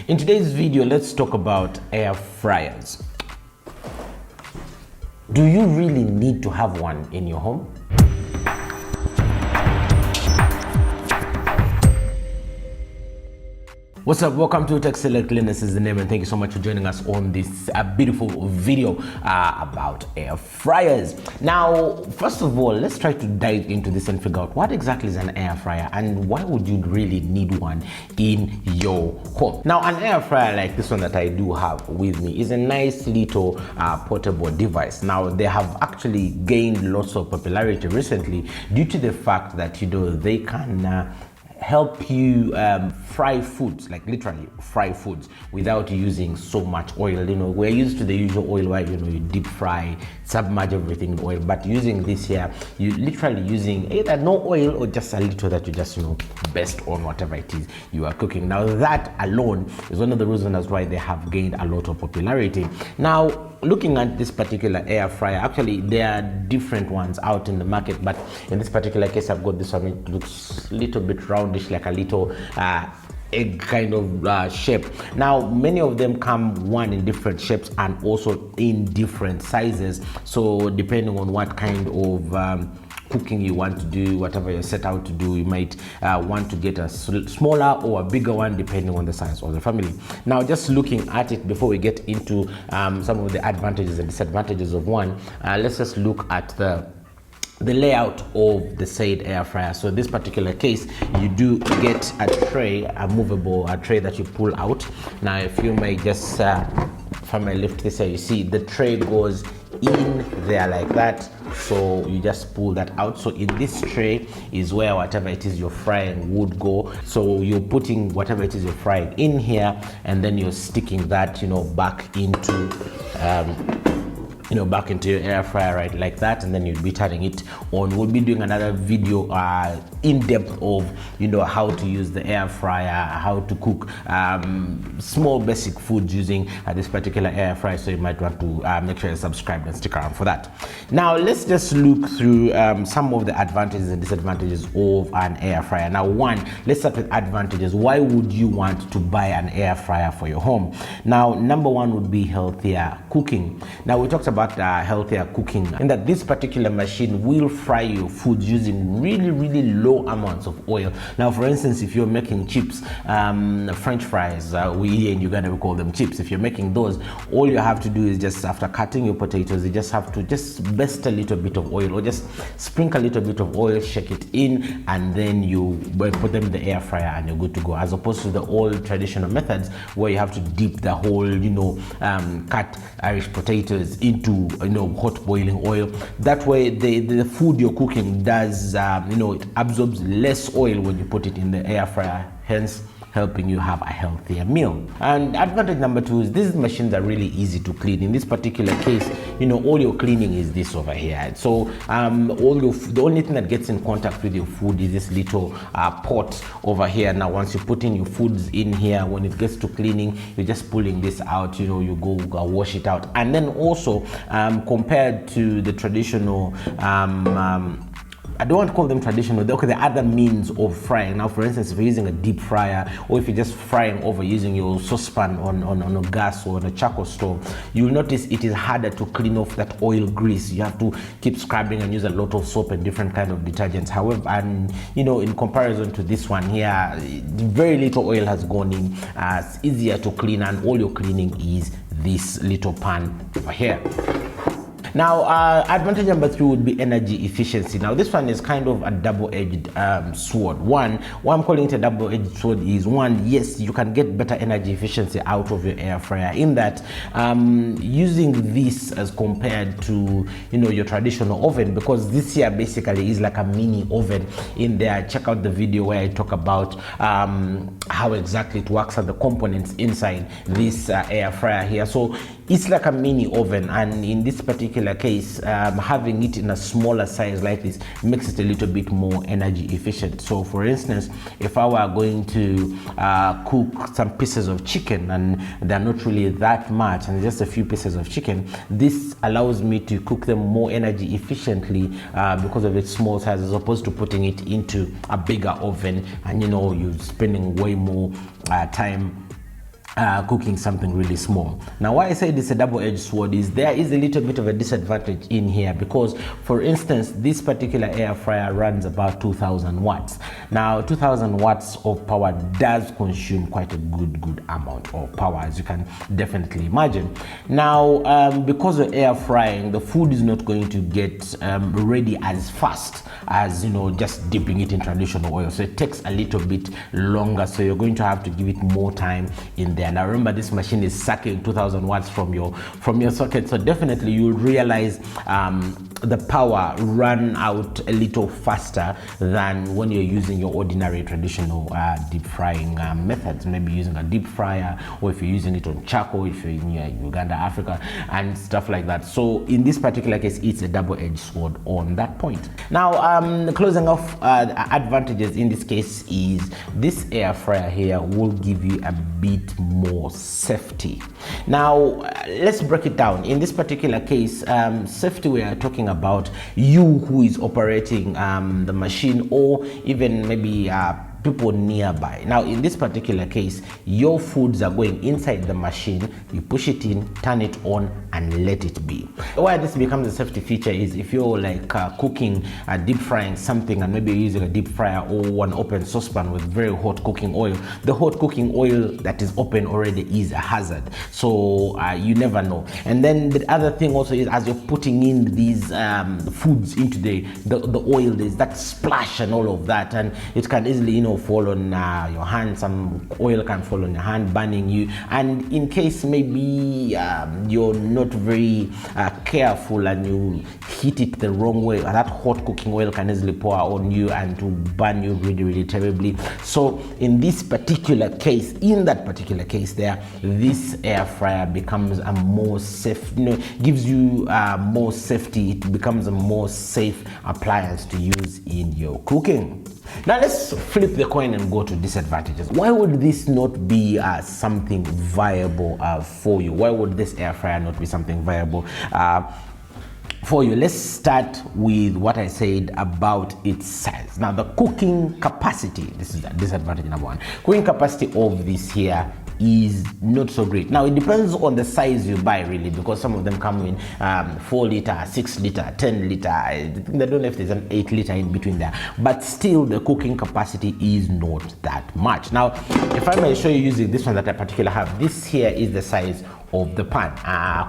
In today's video, let's talk about air fryers. Do you really need to have one in your home? What's up? Welcome to Tech Select. Linus is the name, and thank you so much for joining us on this beautiful video about air fryers. Now, first of all, let's try to dive into this and figure out what exactly is an air fryer and why would you really need one in your home. Now, an air fryer like this one that I do have with me is a nice little portable device. Now, they have actually gained lots of popularity recently due to the fact that they can help you fry foods, like literally fry foods without using so much oil. We're used to the usual oil where you deep fry, submerge everything in oil, but using this here, you literally using either no oil or just a little that you just based on whatever it is you are cooking. Now that alone is one of the reasons why they have gained a lot of popularity. Now, looking at this particular air fryer, actually there are different ones out in the market, but in this particular case I've got this one. It looks a little bit roundish, like a little egg kind of shape. Now, many of them come one in different shapes and also in different sizes, so depending on what kind of cooking you want to do, whatever you're set out to do, you might want to get a smaller or a bigger one depending on the size of the family. Now, just looking at it before we get into some of the advantages and disadvantages of one, let's just look at the layout of the said air fryer. So in this particular case, you do get a tray, a movable tray that you pull out. Now, if you may just if I may lift this here, you see the tray goes in there like that, so you just pull that out. So in this tray is where whatever it is you're frying would go. So you're putting whatever it is you're frying in here, and then you're sticking that back into back into your air fryer, right, like that, and then you'll be turning it on. We'll be doing another video in depth of how to use the air fryer, how to cook small basic foods using this particular air fryer, so you might want to make sure you're subscribed and stick around for that. Now, let's just look through some of the advantages and disadvantages of an air fryer. Now, one, let's start with advantages. Why would you want to buy an air fryer for your home? Now, number one would be healthier cooking. Now, we talked about healthier cooking, and that this particular machine will fry your food using really low amounts of oil. Now, for instance, if you're making chips, French fries, we here in Uganda we call them chips. If you're making those, all you have to do is just, after cutting your potatoes, you just have to just baste a little bit of oil, or just sprinkle a little bit of oil, shake it in, and then you put them in the air fryer and you're good to go, as opposed to the old traditional methods where you have to dip the whole cut Irish potatoes into hot boiling oil. That way the food you're cooking does it absorbs less oil when you put it in the air fryer, hence helping you have a healthier meal. And advantage number two is these machines are really easy to clean. In this particular case, all your cleaning is this over here. So the only thing that gets in contact with your food is this little pot over here. Now, once you put in your foods in here, when it gets to cleaning, you're just pulling this out, you go wash it out. And then also compared to the traditional I don't want to call them traditional, the other means of frying. Now, for instance, if you're using a deep fryer, or if you're just frying over using your saucepan on a gas or on a charcoal stove, you'll notice it is harder to clean off that oil grease. You have to keep scrubbing and use a lot of soap and different kind of detergents. However, and in comparison to this one here, very little oil has gone in. It's easier to clean, and all your cleaning is this little pan over here. Now, advantage number three would be energy efficiency. Now, this one is kind of a double-edged sword. Why I'm calling it a double-edged sword is, one, yes, you can get better energy efficiency out of your air fryer, in that using this as compared to your traditional oven, because this here basically is like a mini oven in there. Check out the video where I talk about how exactly it works and the components inside this air fryer here. So it's like a mini oven, and in this particular case, having it in a smaller size like this makes it a little bit more energy efficient. So for instance, if I were going to cook some pieces of chicken, and they're not really that much and just a few pieces of chicken, this allows me to cook them more energy efficiently because of its small size, as opposed to putting it into a bigger oven and you're spending way more time cooking something really small. Now why I say this is a double-edged sword is there is a little bit of a disadvantage in here, because for instance this particular air fryer runs about 2000 watts. Now 2000 watts of power does consume quite a good amount of power, as you can definitely imagine. Now because of air frying, the food is not going to get ready as fast as, you know, just dipping it in traditional oil, so it takes a little bit longer, so you're going to have to give it more time in there. Now remember, this machine is sucking 2000 watts from your socket, so definitely you'll realize the power run out a little faster than when you're using your ordinary traditional deep frying methods, maybe using a deep fryer, or if you're using it on charcoal, if you're in Uganda, Africa, and stuff like that. So in this particular case, it's a double-edged sword on that point. Now closing off, advantages in this case is this air fryer here will give you a bit more safety. Now let's break it down. In this particular case, safety, we are talking about you who is operating the machine, or even maybe people nearby. Now in this particular case, your foods are going inside the machine, you push it in, turn it on, and let it be. Why this becomes a safety feature is if you're like cooking, deep frying something, and maybe you're using a deep fryer or an open saucepan with very hot cooking oil. The hot cooking oil that is open already is a hazard, so you never know. And then the other thing also is, as you're putting in these foods into the oil, there's that splash and all of that, and it can easily, you know, fall on your hand. Some oil can fall on your hand, burning you, and in case maybe you're not very careful and you heat it the wrong way, that hot cooking oil can easily pour on you and to burn you really terribly. So in this particular case, there, this air fryer becomes a more safe, you know, gives you more safety. It becomes a more safe appliance to use in your cooking. Now let's flip the coin and go to disadvantages. Why would this not be something viable for you? Why would this air fryer not be something viable for you? Let's start with what I said about its size. Now the cooking capacity, this is the disadvantage number one. Cooking capacity of this here is not so great. Now it depends on the size you buy, really, because some of them come in 4 liter, 6 liter, 10 liter. I don't know if there's an 8 liter in between there, but still the cooking capacity is not that much. Now if I may show you using this one that I particularly have, this here is the size of the pan.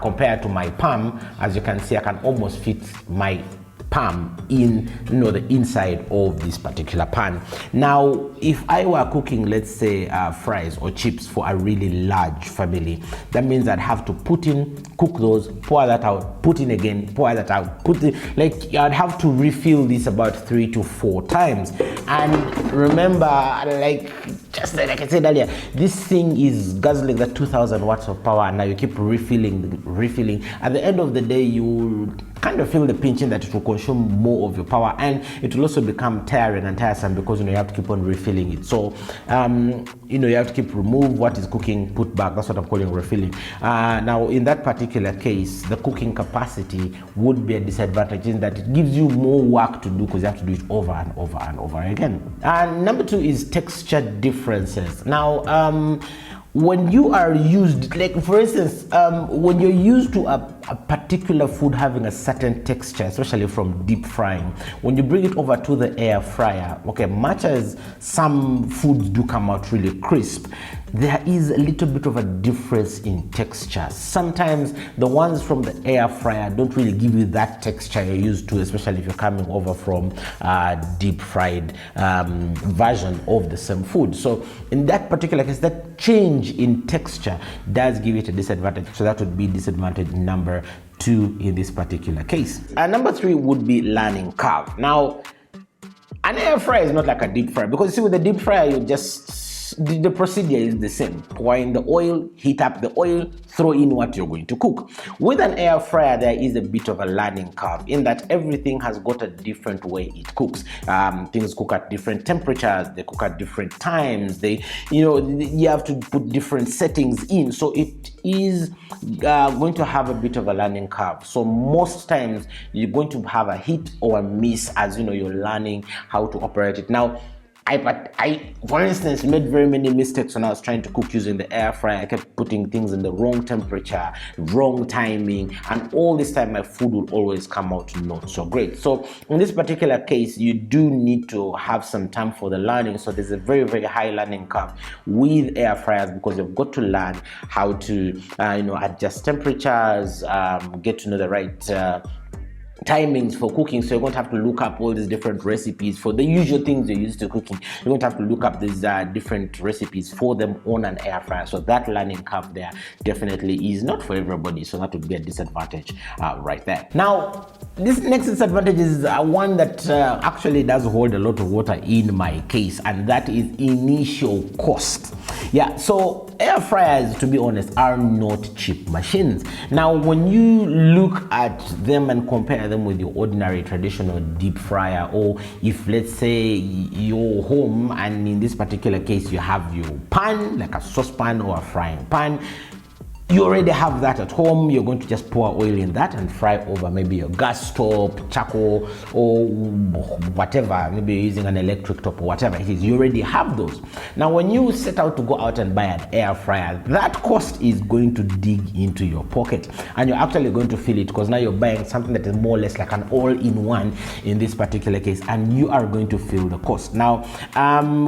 Compared to my palm, as you can see, I can almost fit my palm in, you know, the inside of this particular pan. Now if I were cooking, let's say fries or chips for a really large family, that means I'd have to put in, cook those, pour that out, put in again, pour that out, put it, like I'd have to refill this about 3 to 4 times. And remember, like just like I said earlier, this thing is guzzling that 2000 watts of power, and now you keep refilling. At the end of the day, you kind of feel the pinching that it will consume more of your power, and it will also become tiring and tiresome, because, you know, you have to keep on refilling it. So you know, you have to keep remove what is cooking, put back. That's what I'm calling refilling. Now in that particular case, the cooking capacity would be a disadvantage in that it gives you more work to do, because you have to do it over and over and over again. And number two is texture differences. Now when you are used, like for instance, when you're used to a particular food having a certain texture, especially from deep frying, when you bring it over to the air fryer, okay, much as some foods do come out really crisp, there is a little bit of a difference in texture. Sometimes the ones from the air fryer don't really give you that texture you're used to, especially if you're coming over from deep fried version of the same food. So in that particular case, that change in texture does give it a disadvantage. So that would be disadvantage number 2 in this particular case. And number 3 would be learning curve. Now, an air fryer is not like a deep fryer, because you see, with the deep fryer, you just, the procedure is the same. Pour in the oil, heat up the oil, throw in what you're going to cook. With an air fryer, there is a bit of a learning curve in that everything has got a different way it cooks. Things cook at different temperatures, they cook at different times, they, you know, you have to put different settings in. So it is going to have a bit of a learning curve. So most times you're going to have a hit or a miss as, you know, you're learning how to operate it. Now, I, for instance, made very many mistakes when I was trying to cook using the air fryer. I kept putting things in the wrong temperature, wrong timing, and all this time my food would always come out not so great. So in this particular case, you do need to have some time for the learning. So there's a very, very high learning curve with air fryers, because you've got to learn how to adjust temperatures, get to know the right timings for cooking. So you're going to have to look up all these different recipes for the usual things you're used to cooking. You're going to have to look up these different recipes for them on an air fryer. So that learning curve there definitely is not for everybody. So that would be a disadvantage right there. Now, this next disadvantage is one that actually does hold a lot of water in my case, and that is initial cost. Yeah, so air fryers, to be honest, are not cheap machines. Now, when you look at them and compare them with your ordinary traditional deep fryer, or if let's say you're home and in this particular case you have your pan, like a saucepan or a frying pan, you already have that at home. You're going to just pour oil in that and fry over maybe your gas stove, charcoal, or whatever. Maybe you're using an electric top or whatever it is. You already have those. Now, when you set out to go out and buy an air fryer, that cost is going to dig into your pocket, and you're actually going to feel it, because now you're buying something that is more or less like an all-in-one in this particular case, and you are going to feel the cost. Now,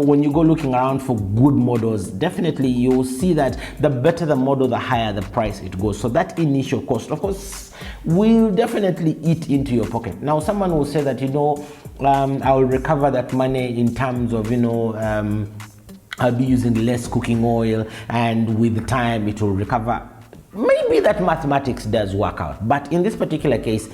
when you go looking around for good models, definitely you'll see that the better the model, the higher the price it goes. So that initial cost, of course, will definitely eat into your pocket. Now, someone will say that, I will recover that money in terms of, I'll be using less cooking oil, and with time it will recover. Maybe that mathematics does work out, but in this particular case,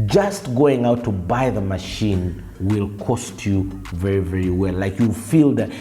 just going out to buy the machine will cost you very, very well. Like, you feel the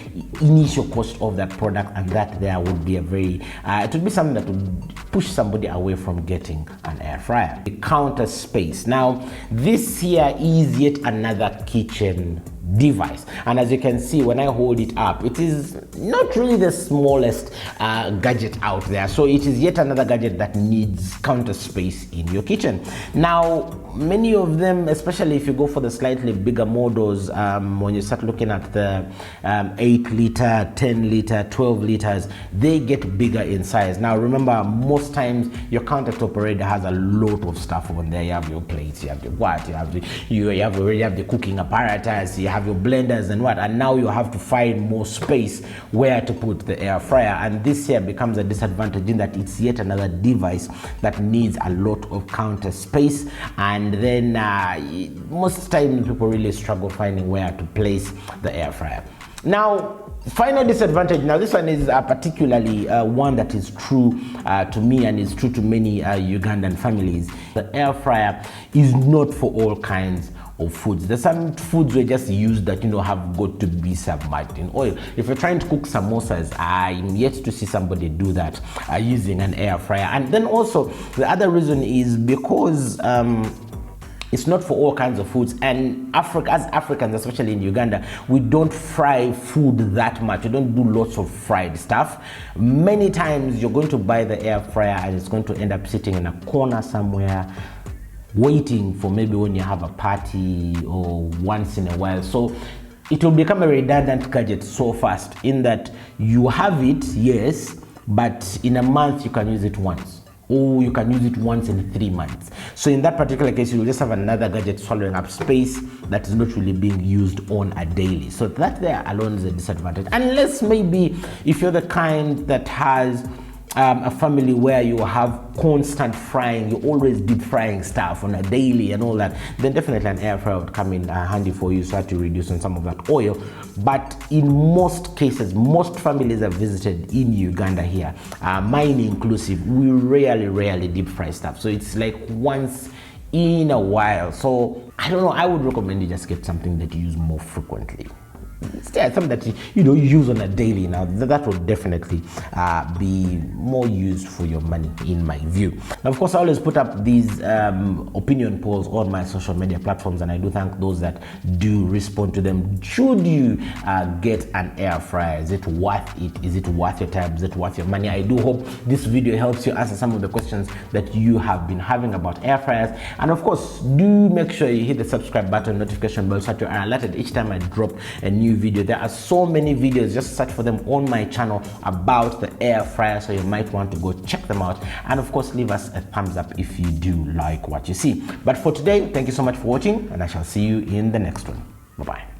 initial cost of that product, and that there would be a very it would be something that would push somebody away from getting an air fryer. The counter space. Now, this here is yet another kitchen device, and as you can see when I hold it up, it is not really the smallest gadget out there. So it is yet another gadget that needs counter space in your kitchen. Now, many of them, especially if you go for the slightly bigger models, when you start looking at the 8 liter, 10 liter, 12 liters, they get bigger in size. Now, remember, most times your countertop already has a lot of stuff on there. You have your plates, you have your what, you already have the cooking apparatus, you have your blenders and what, and now you have to find more space where to put the air fryer. And this here becomes a disadvantage in that it's yet another device that needs a lot of counter space, and then most times people really struggle finding where to place the air fryer. Now, final disadvantage. Now, this one is particularly one that is true to me and is true to many Ugandan families. The air fryer is not for all kinds of foods. There's some foods we just use that have got to be submerged in oil. If you're trying to cook samosas, I'm yet to see somebody do that using an air fryer. And then also the other reason is because it's not for all kinds of foods, and as Africans, especially in Uganda, we don't fry food that much. We don't do lots of fried stuff. Many times you're going to buy the air fryer and it's going to end up sitting in a corner somewhere, waiting for maybe when you have a party or once in a while. So it will become a redundant gadget so fast, in that you have it, yes, but in a month you can use it once, or you can use it once in 3 months. So in that particular case, you will just have another gadget swallowing up space that is not really being used on a daily. So that there alone is a disadvantage. Unless maybe if you're the kind that has a family where you have constant frying, you're always deep frying stuff on a daily and all that, then definitely an air fryer would come in handy for you, so to reduce on some of that oil. But in most cases, most families I've visited in Uganda here, mine inclusive, we rarely deep fry stuff. So it's like once in a while. So I don't know, I would recommend you just get something that you use more frequently. Something that you use on a daily. Now that would definitely be more used for your money, in my view. Now, of course, I always put up these opinion polls on my social media platforms, and I do thank those that do respond to them. Should you get an air fryer? Is it worth it? Is it worth your time? Is it worth your money? I do hope this video helps you answer some of the questions that you have been having about air fryers. And of course, do make sure you hit the subscribe button, notification bell, so that you are alerted each time I drop a new new video. There are so many videos, just search for them on my channel about the air fryer, so you might want to go check them out, and of course leave us a thumbs up if you do like what you see. But for today, thank you so much for watching, and I shall see you in the next one. Bye bye.